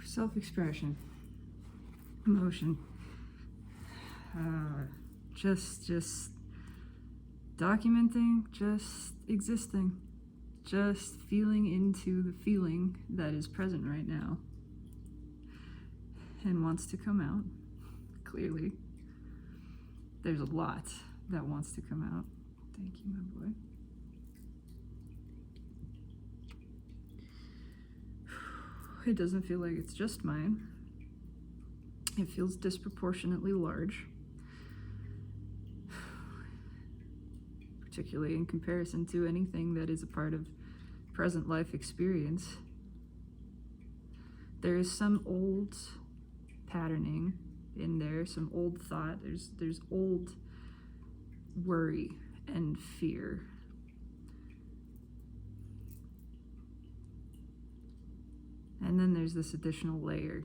Self-expression, emotion, just documenting, just existing, just feeling into the feeling that is present right now and wants to come out. Clearly, there's a lot that wants to come out. Thank you, my boy. It doesn't feel like it's just mine. It feels disproportionately large, particularly in comparison to anything that is a part of present life experience. There is some old patterning in there, some old thought. There's old worry and fear. And then there's this additional layer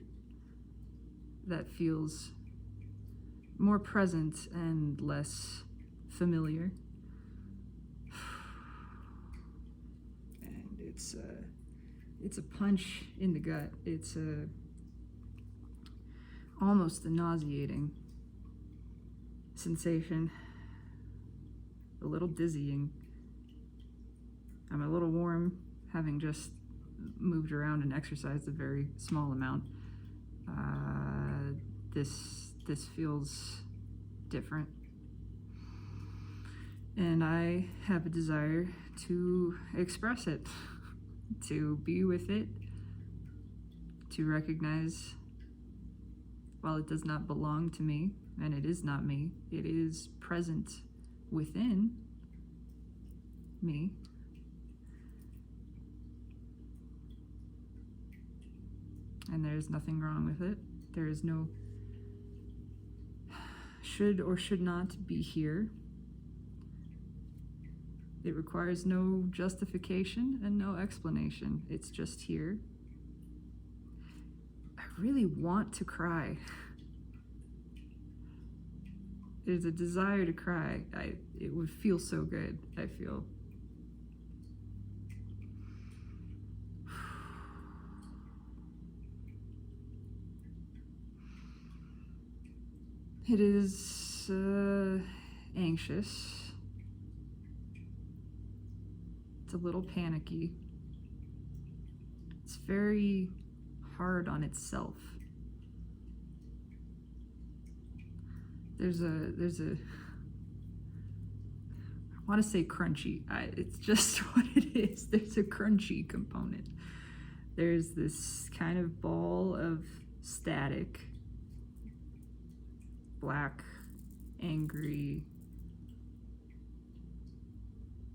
that feels more present and less familiar. And it's a punch in the gut. It's almost a nauseating sensation, a little dizzying. I'm a little warm, having just moved around and exercised a very small amount. This feels different, and I have a desire to express it, to be with it, to recognize while it does not belong to me, and it is not me, it is present within me. And there is nothing wrong with it. There is no should or should not be here. It requires no justification and no explanation. It's just here. I really want to cry. There's a desire to cry. It would feel so good, I feel. It is anxious. It's a little panicky. It's very hard on itself. There's a I want to say crunchy. It's just what it is. There's a crunchy component. There's this kind of ball of static, black, angry,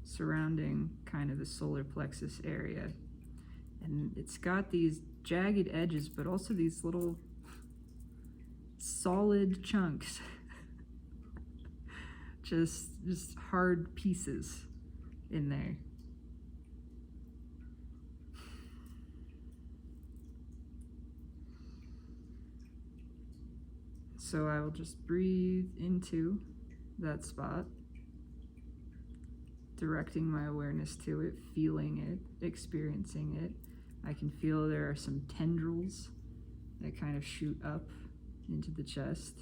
surrounding kind of the solar plexus area. And it's got these jagged edges, but also these little solid chunks. just hard pieces in there. So I will just breathe into that spot, directing my awareness to it, feeling it, experiencing it. I can feel there are some tendrils that kind of shoot up into the chest.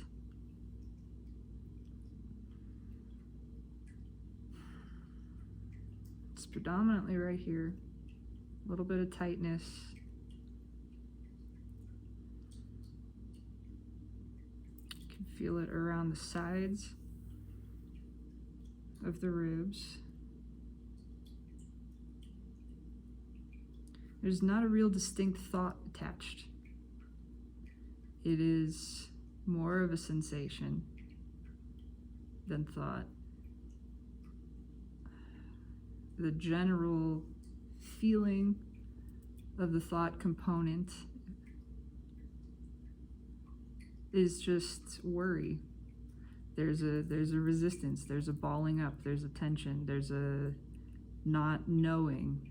It's predominantly right here, a little bit of tightness. Feel it around the sides of the ribs. There's not a real distinct thought attached. It is more of a sensation than thought. The general feeling of the thought component is just worry. There's a resistance, there's a balling up, there's a tension, there's a not knowing.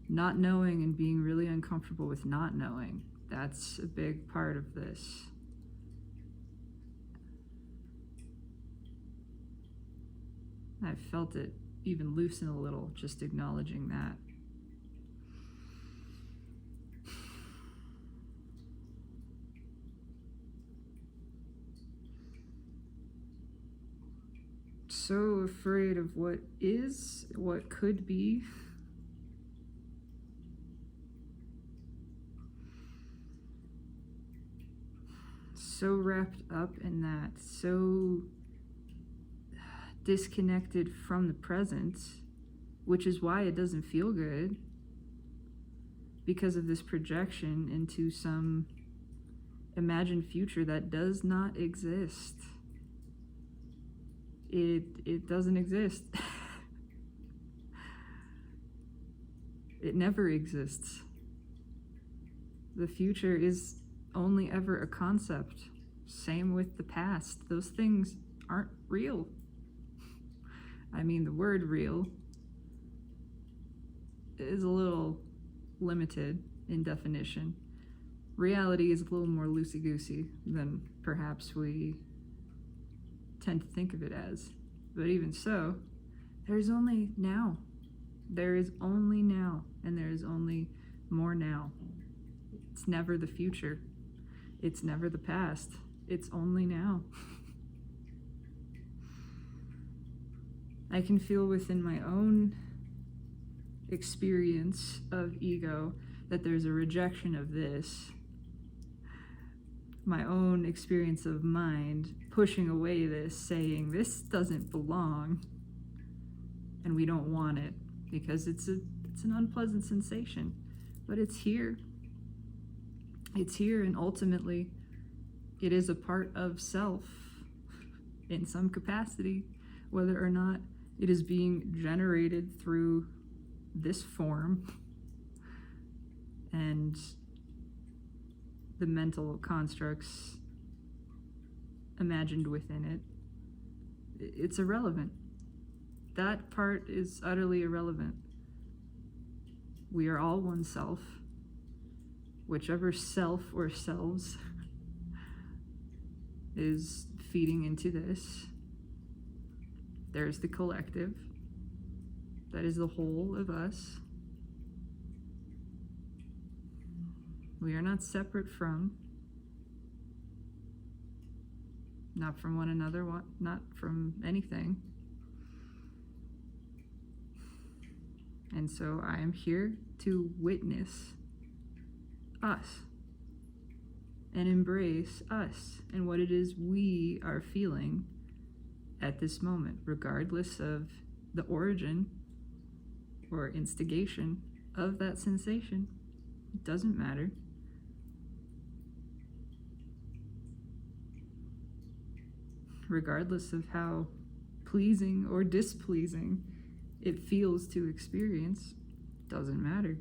Not knowing and being really uncomfortable with not knowing. That's a big part of this. I felt it even loosen a little, just acknowledging that. so afraid of what is, what could be. So wrapped up in that, so disconnected from the present, which is why it doesn't feel good, because of this projection into some imagined future that does not exist. It doesn't exist. It never exists. The future is only ever a concept. Same with the past. Those things aren't real. I mean, the word real is a little limited in definition. Reality is a little more loosey-goosey than perhaps we tend to think of it as. But even so, there's only now. There is only now, and there is only more now. It's never the future. It's never the past. It's only now. I can feel within my own experience of ego that there's a rejection of this. My own experience of mind pushing away this, saying this doesn't belong, and we don't want it because it's an unpleasant sensation, but it's here. It's here, and ultimately it is a part of self in some capacity, whether or not it is being generated through this form and the mental constructs imagined within it. It's irrelevant. That part is utterly irrelevant. We are all one self. Whichever self or selves is feeding into this, there's the collective. That is the whole of us. We are not separate from, not from one another, not from anything. And so I am here to witness us and embrace us and what it is we are feeling at this moment, regardless of the origin or instigation of that sensation. It doesn't matter. Regardless of how pleasing or displeasing it feels to experience, doesn't matter.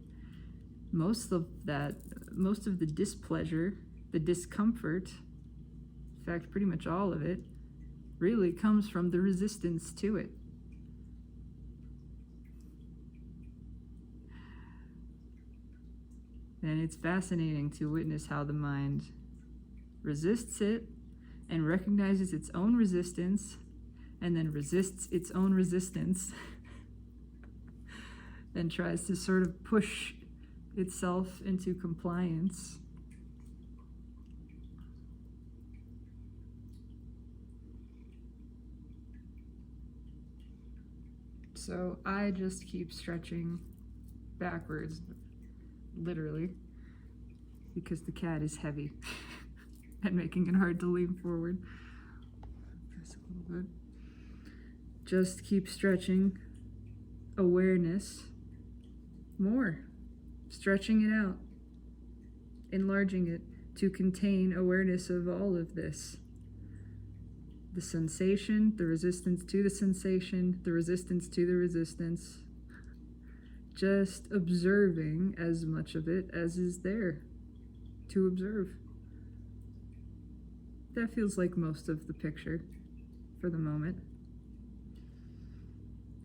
Most of the displeasure, the discomfort, in fact, pretty much all of it, really comes from the resistance to it. And it's fascinating to witness how the mind resists it and recognizes its own resistance and then resists its own resistance and tries to sort of push itself into compliance. So I just keep stretching backwards, literally, because the cat is heavy and making it hard to lean forward. Just a little bit. Just keep stretching awareness more, stretching it out, enlarging it to contain awareness of all of this. The sensation, the resistance to the sensation, the resistance to the resistance. Just observing as much of it as is there to observe. That feels like most of the picture for the moment.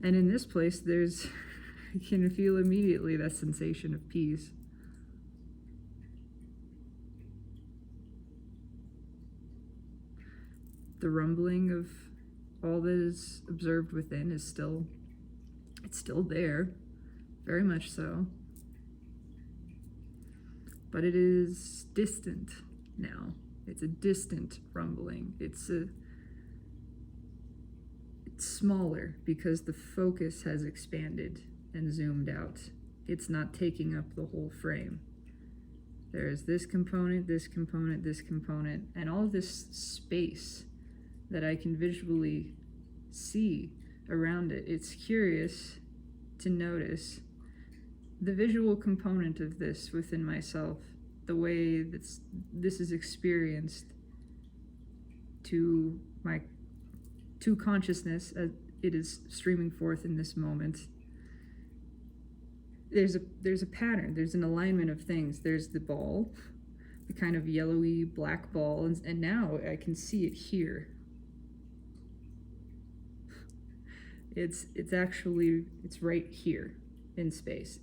And in this place, you can feel immediately that sensation of peace. The rumbling of all that is observed within is still there, very much so. But it is distant now. It's a distant rumbling. It's smaller because the focus has expanded and zoomed out. It's not taking up the whole frame. There's this component, this component, this component, and all this space that I can visually see around it. It's curious to notice the visual component of this within myself, the way this is experienced to consciousness as it is streaming forth in this moment. There's a pattern, there's an alignment of things. There's the ball, the kind of yellowy black ball, and now I can see it here. It's right here in space.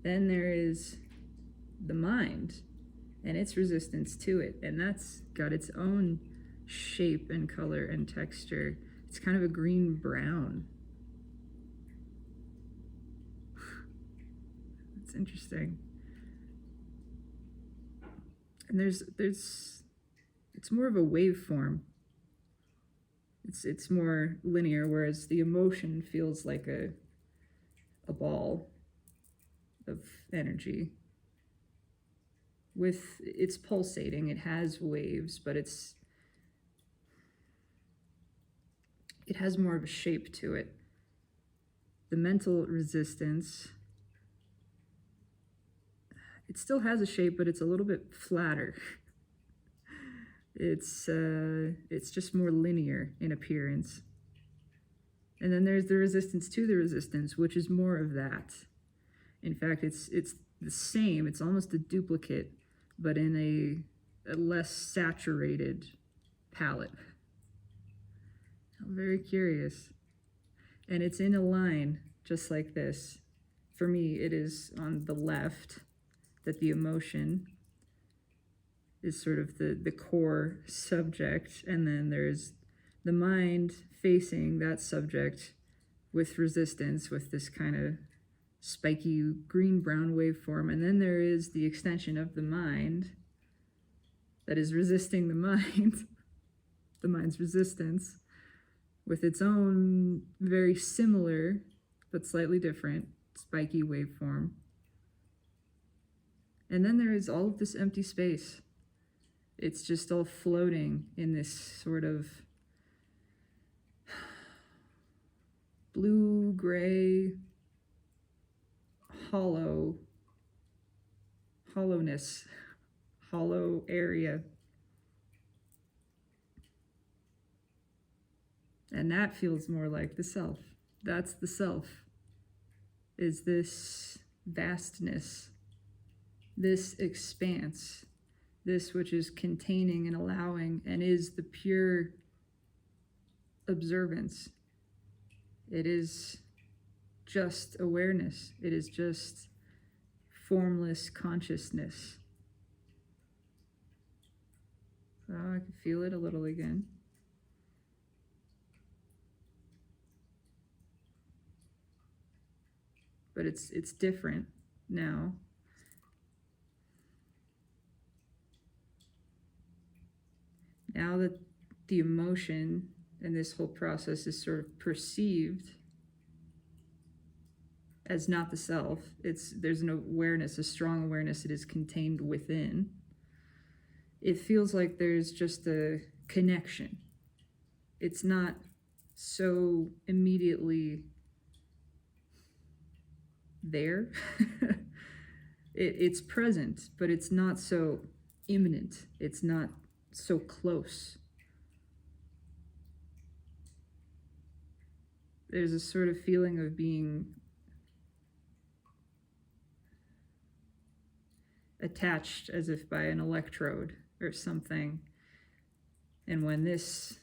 Then there is the mind and its resistance to it, and that's got its own shape and color and texture. It's kind of a green brown. It's interesting. And it's more of a waveform. It's more linear, whereas the emotion feels like a ball of energy. It's pulsating, it has waves, but it has more of a shape to it. The mental resistance, it still has a shape, but it's a little bit flatter. It's just more linear in appearance. And then there's the resistance to the resistance, which is more of that. In fact, it's the same, it's almost a duplicate, but in a less saturated palette. I'm very curious. And it's in a line just like this. For me, it is on the left that the emotion is sort of the core subject, and then there's the mind facing that subject with resistance, with this kind of spiky green-brown waveform, and then there is the extension of the mind that is resisting the mind, the mind's resistance, with its own very similar but slightly different spiky waveform. And then there is all of this empty space. It's just all floating in this sort of blue-gray hollowness, hollow area. And that feels more like the self. That's the self, is this vastness, this expanse, this which is containing and allowing and is the pure observance. It is just awareness. It is just formless consciousness. Oh, I can feel it a little again. But it's different now. Now that the emotion and this whole process is sort of perceived as not the self, there's an awareness, a strong awareness, it is contained within. It feels like there's just a connection. It's not so immediately there. It's present, but it's not so imminent. It's not so close. There's a sort of feeling of being attached as if by an electrode or something. And when this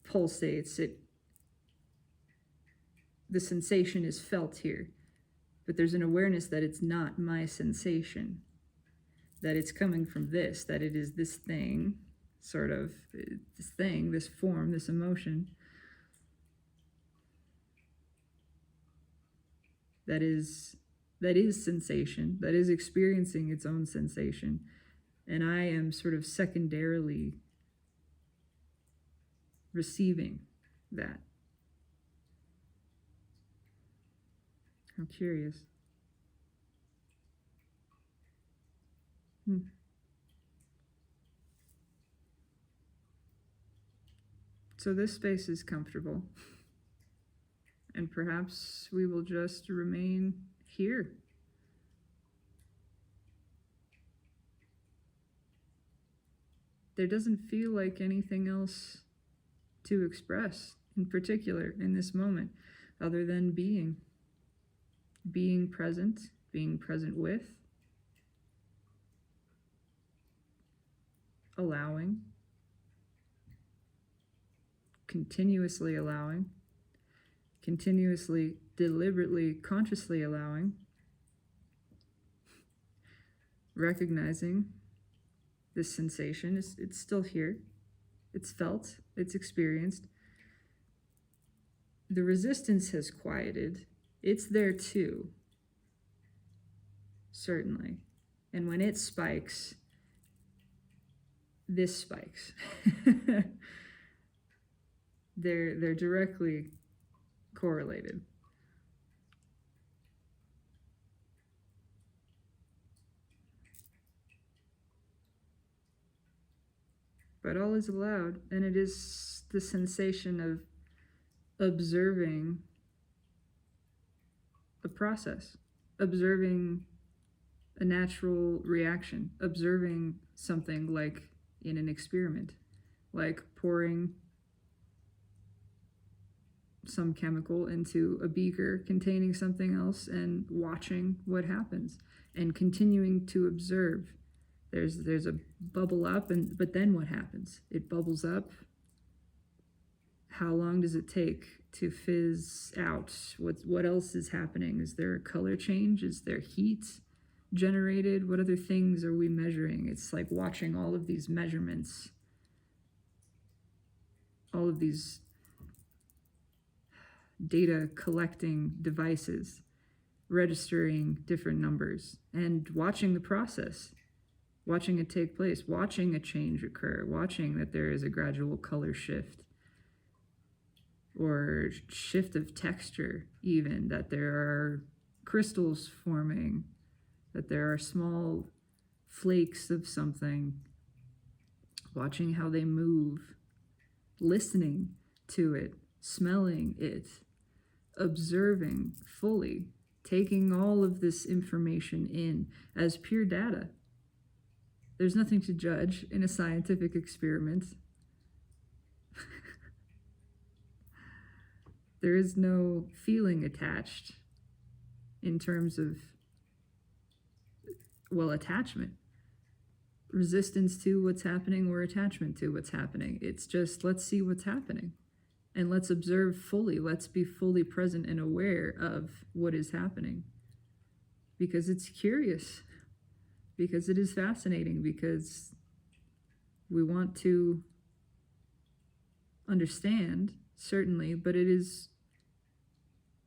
pulsates, the sensation is felt here. But there's an awareness that it's not my sensation, that it's coming from this, that it is this thing, sort of, this thing, this form, this emotion, that is sensation, that is experiencing its own sensation. And I am sort of secondarily receiving that. I'm curious. So this space is comfortable, and perhaps we will just remain here. There doesn't feel like anything else to express in particular in this moment other than being present, being present with, allowing, continuously allowing, continuously, deliberately, consciously allowing, recognizing this sensation. It's still here, it's felt, it's experienced. The resistance has quieted. It's there too, certainly. And when it spikes, this spikes. They're directly correlated. But all is allowed, and it is the sensation of observing a process, observing a natural reaction, observing something like in an experiment, like pouring some chemical into a beaker containing something else and watching what happens and continuing to observe. There's a bubble up, but then what happens? It bubbles up. How long does it take to fizz out? What else is happening? Is there a color change? Is there heat generated? What other things are we measuring? It's like watching all of these measurements, all of these data collecting devices, registering different numbers, and watching the process, watching it take place, watching a change occur, watching that there is a gradual color shift or shift of texture, even that there are crystals forming, that there are small flakes of something, watching how they move, listening to it, smelling it, observing fully, taking all of this information in as pure data. There's nothing to judge in a scientific experiment. There is no feeling attached in terms of, well, attachment, resistance to what's happening or attachment to what's happening. It's just, let's see what's happening and let's observe fully. Let's be fully present and aware of what is happening, because it's curious, because it is fascinating, because we want to understand, certainly, but it is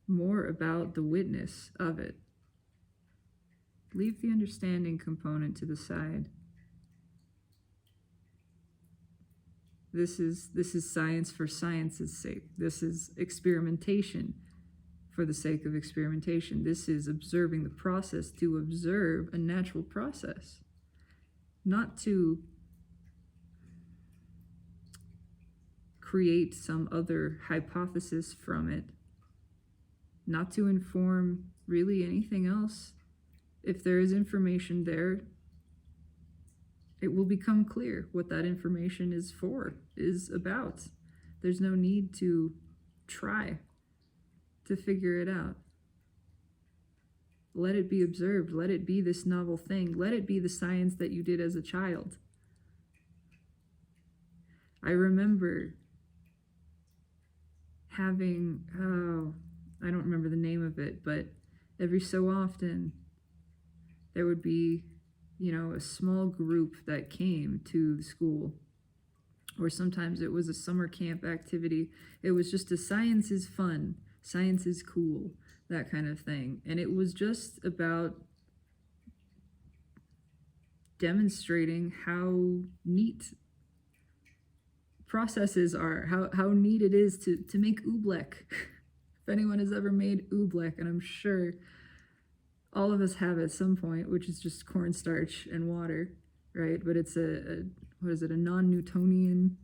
more about the witness of it. Leave the understanding component to the side. This is science for science's sake. This is experimentation for the sake of experimentation. This is observing the process to observe a natural process, not to create some other hypothesis from it, not to inform really anything else. If there is information there, it will become clear what that information is for, is about. There's no need to try to figure it out. Let it be observed. Let it be this novel thing. Let it be the science that you did as a child. I remember having, I don't remember the name of it, but every so often there would be, a small group that came to the school, or sometimes it was a summer camp activity. It was just a science is fun, science is cool, that kind of thing. And it was just about demonstrating how neat processes are, how neat it is to make oobleck If anyone has ever made oobleck, and I'm sure all of us have at some point, which is just cornstarch and water, right? But it's a what is it, a non-Newtonian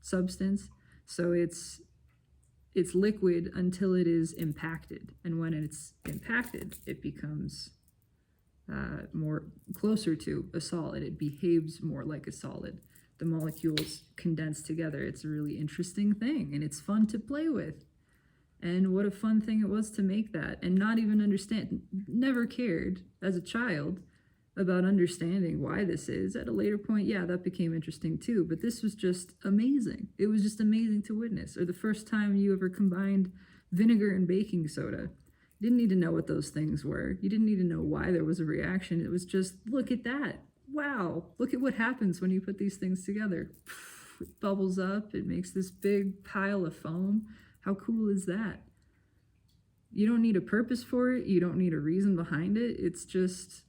substance. So it's liquid until it is impacted, and when it's impacted, it becomes more closer to a solid. It behaves more like a solid. The molecules condense together. It's a really interesting thing, and it's fun to play with. And what a fun thing it was to make that, and not even understand, never cared as a child about understanding why this is. At a later point, yeah, that became interesting too, but this was just amazing. It was just amazing to witness. Or the first time you ever combined vinegar and baking soda. You didn't need to know what those things were. You didn't need to know why there was a reaction. It was just, look at that. Wow, look at what happens when you put these things together. It bubbles up, it makes this big pile of foam. How cool is that? You don't need a purpose for it. You don't need a reason behind it. It's just,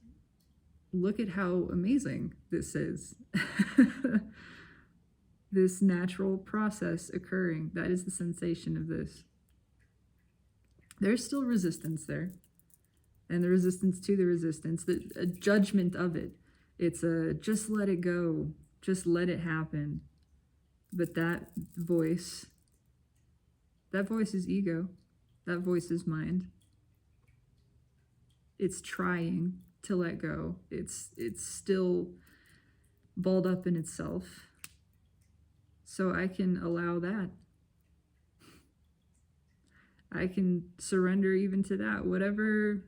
look at how amazing this is. This natural process occurring. That is the sensation of this. There's still resistance there. And the resistance to the resistance, a judgment of it. It's a just let it go. Just let it happen. But that voice is ego. That voice is mind. It's trying to let go. It's still balled up in itself. So I can allow that. I can surrender even to that. Whatever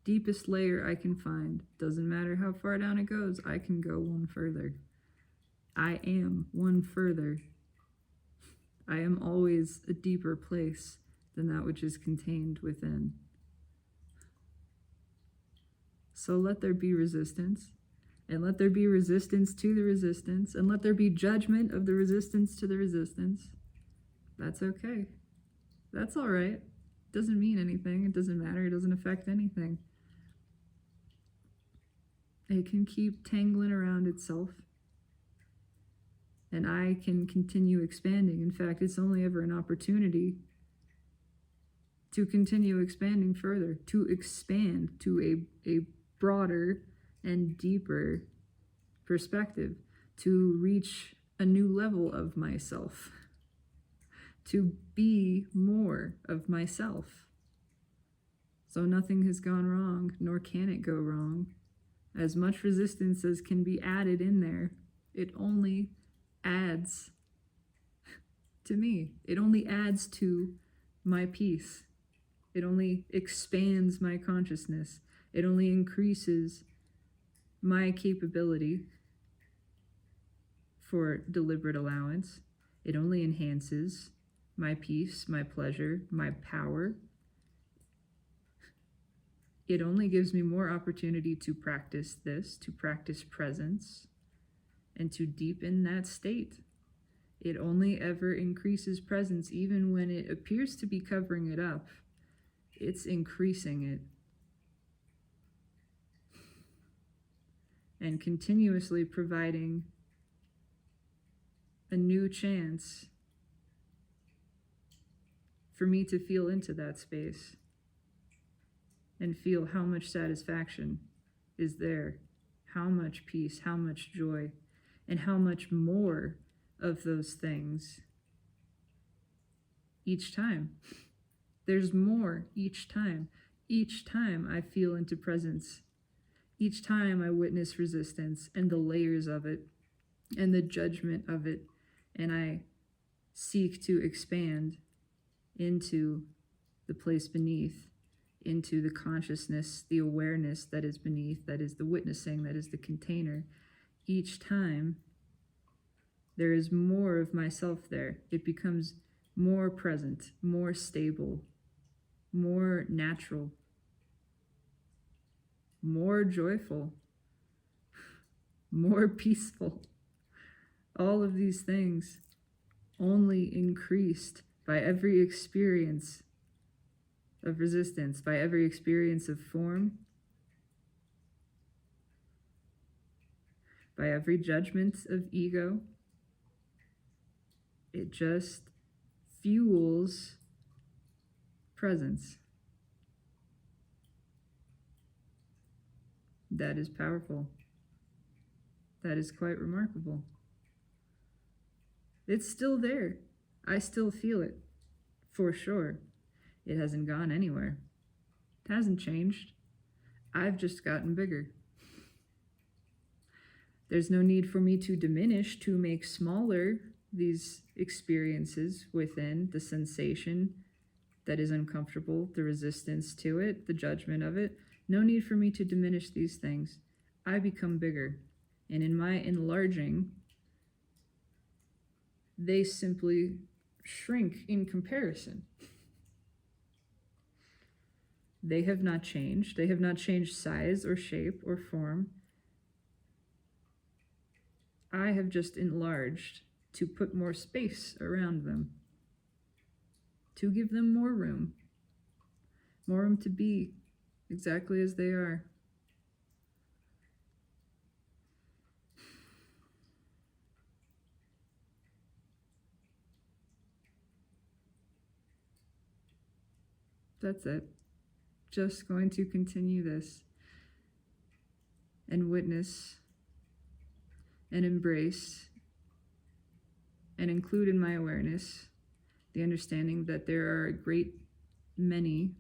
deepest layer I can find. Doesn't matter how far down it goes. I can go one further. I am one further. I am always a deeper place than that which is contained within. So let there be resistance, and let there be resistance to the resistance, and let there be judgment of the resistance to the resistance. That's okay. That's all right. It doesn't mean anything. It doesn't matter. It doesn't affect anything. It can keep tangling around itself. And I can continue expanding. In fact, it's only ever an opportunity to continue expanding further, to expand to a broader and deeper perspective, to reach a new level of myself, to be more of myself. So nothing has gone wrong, nor can it go wrong. As much resistance as can be added in there, it only adds to me. It only adds to my peace. It only expands my consciousness. It only increases my capability for deliberate allowance. It only enhances my peace, my pleasure, my power. It only gives me more opportunity to practice this, to practice presence, and to deepen that state. It only ever increases presence, even when it appears to be covering it up. It's increasing it. And continuously providing a new chance for me to feel into that space and feel how much satisfaction is there, how much peace, how much joy, and how much more of those things each time. There's more each time. Each time I feel into presence. Each time I witness resistance and the layers of it and the judgment of it, and I seek to expand into the place beneath, into the consciousness, the awareness that is beneath, that is the witnessing, that is the container. Each time there is more of myself there. It becomes more present, more stable, more natural, more joyful, more peaceful. All of these things only increased by every experience of resistance, by every experience of form, by every judgment of ego. It just fuels presence. That is powerful. That is quite remarkable. It's still there. I still feel it, for sure. It hasn't gone anywhere. It hasn't changed. I've just gotten bigger. There's no need for me to diminish, to make smaller these experiences within, the sensation that is uncomfortable, the resistance to it, the judgment of it. No need for me to diminish these things. I become bigger. And in my enlarging, they simply shrink in comparison. They have not changed. They have not changed size or shape or form. I have just enlarged to put more space around them, to give them more room to be exactly as they are. That's it. Just going to continue this and witness and embrace and include in my awareness the understanding that there are a great many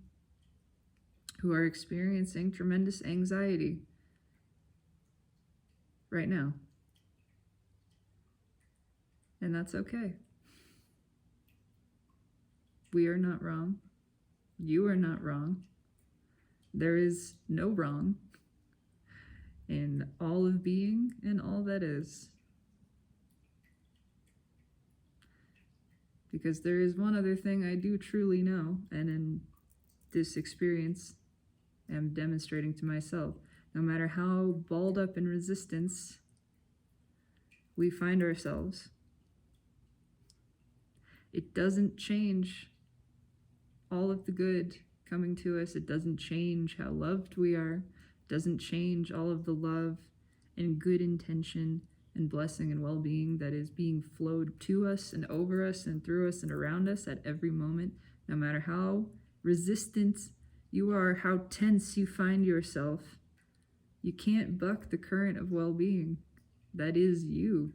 who are experiencing tremendous anxiety right now. And that's okay. We are not wrong. You are not wrong. There is no wrong in all of being and all that is. Because there is one other thing I do truly know, and in this experience am demonstrating to myself. No matter how balled up in resistance we find ourselves, it doesn't change all of the good coming to us. It doesn't change how loved we are. It doesn't change all of the love and good intention and blessing and well-being that is being flowed to us and over us and through us and around us at every moment. No matter how resistant you are, how tense you find yourself, you can't buck the current of well-being. That is you.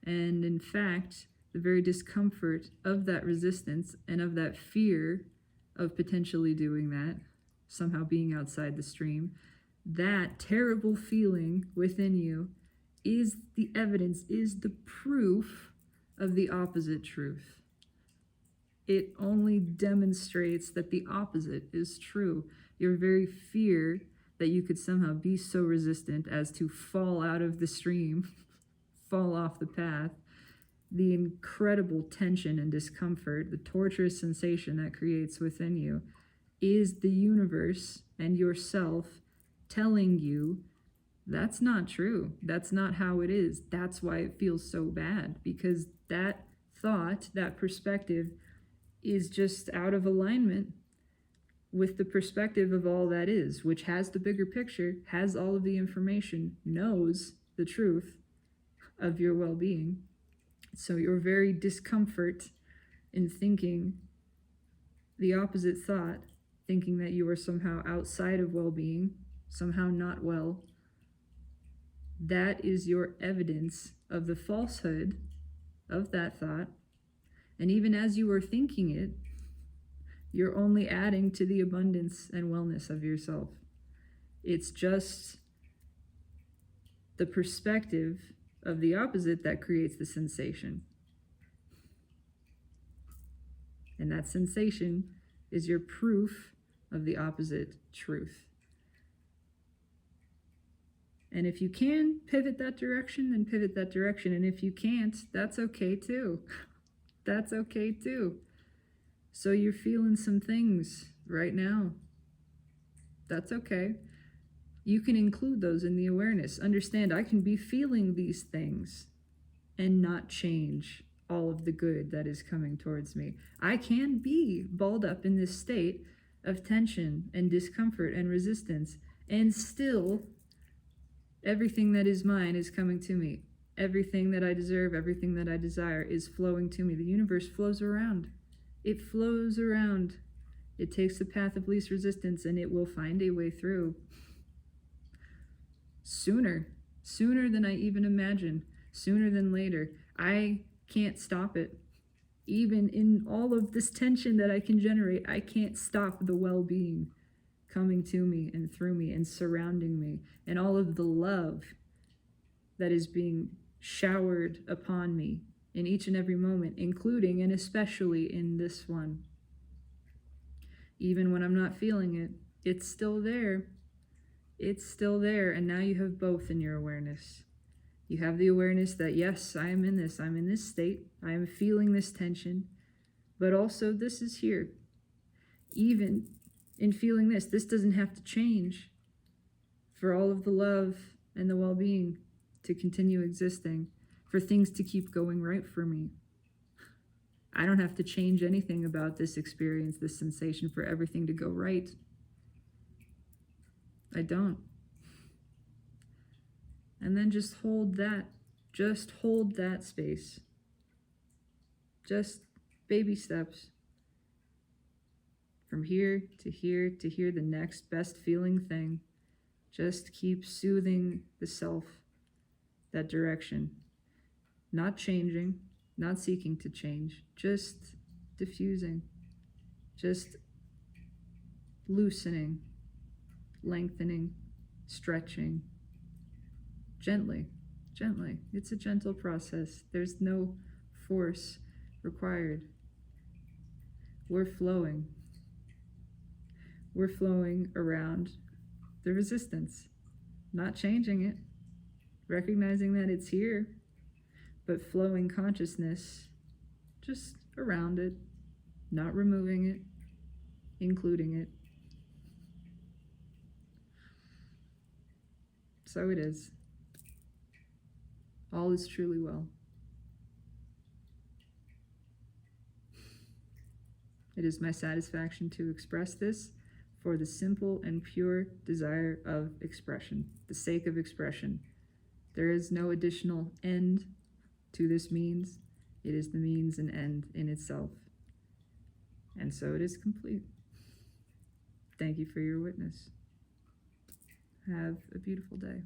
And in fact, the very discomfort of that resistance and of that fear of potentially doing that, somehow being outside the stream, that terrible feeling within you is the evidence, is the proof of the opposite truth. It only demonstrates that the opposite is true. Your very fear that you could somehow be so resistant as to fall out of the stream, fall off the path, the incredible tension and discomfort, the torturous sensation that creates within you, is the universe and yourself telling you that's not true. That's not how it is. That's why it feels so bad, because that thought, that perspective is just out of alignment with the perspective of all that is, which has the bigger picture, has all of the information, knows the truth of your well-being. So your very discomfort in thinking the opposite thought, thinking that you are somehow outside of well-being, somehow not well, that is your evidence of the falsehood of that thought. And even as you are thinking it, you're only adding to the abundance and wellness of yourself. It's just the perspective of the opposite that creates the sensation. And that sensation is your proof of the opposite truth. And if you can pivot that direction, then pivot that direction. And if you can't, that's okay too. That's okay too. So you're feeling some things right now. That's okay. You can include those in the awareness. Understand, I can be feeling these things and not change all of the good that is coming towards me. I can be balled up in this state of tension and discomfort and resistance, and still everything that is mine is coming to me. Everything that I deserve, everything that I desire is flowing to me. The universe flows around. It flows around It takes the path of least resistance, and it will find a way through. Sooner than I even imagine, sooner than later. I can't stop it. Even in all of this tension that I can generate, I can't stop the well-being coming to me and through me and surrounding me, and all of the love that is being showered upon me in each and every moment, including and especially in this one. Even when I'm not feeling it, it's still there. It's still there, and now you have both in your awareness. You have the awareness that, yes, I am in this. I'm in this state. I am feeling this tension, but also this is here. Even in feeling this doesn't have to change for all of the love and the well-being to continue existing, for things to keep going right for me. I don't have to change anything about this experience, this sensation, for everything to go right. I don't. And then just hold that. Just hold that space. Just baby steps. From here to here to here, the next best feeling thing. Just keep soothing the self, that direction. Not changing, not seeking to change, just diffusing, just loosening, lengthening, stretching, gently. It's a gentle process. There's no force required. We're flowing. We're flowing around the resistance, not changing it, recognizing that it's here, but flowing consciousness just around it, not removing it, including it. So it is. All is truly well. It is my satisfaction to express this for the simple and pure desire of expression, the sake of expression. There is no additional end to this means. It is the means and end in itself. And so it is complete. Thank you for your witness. Have a beautiful day.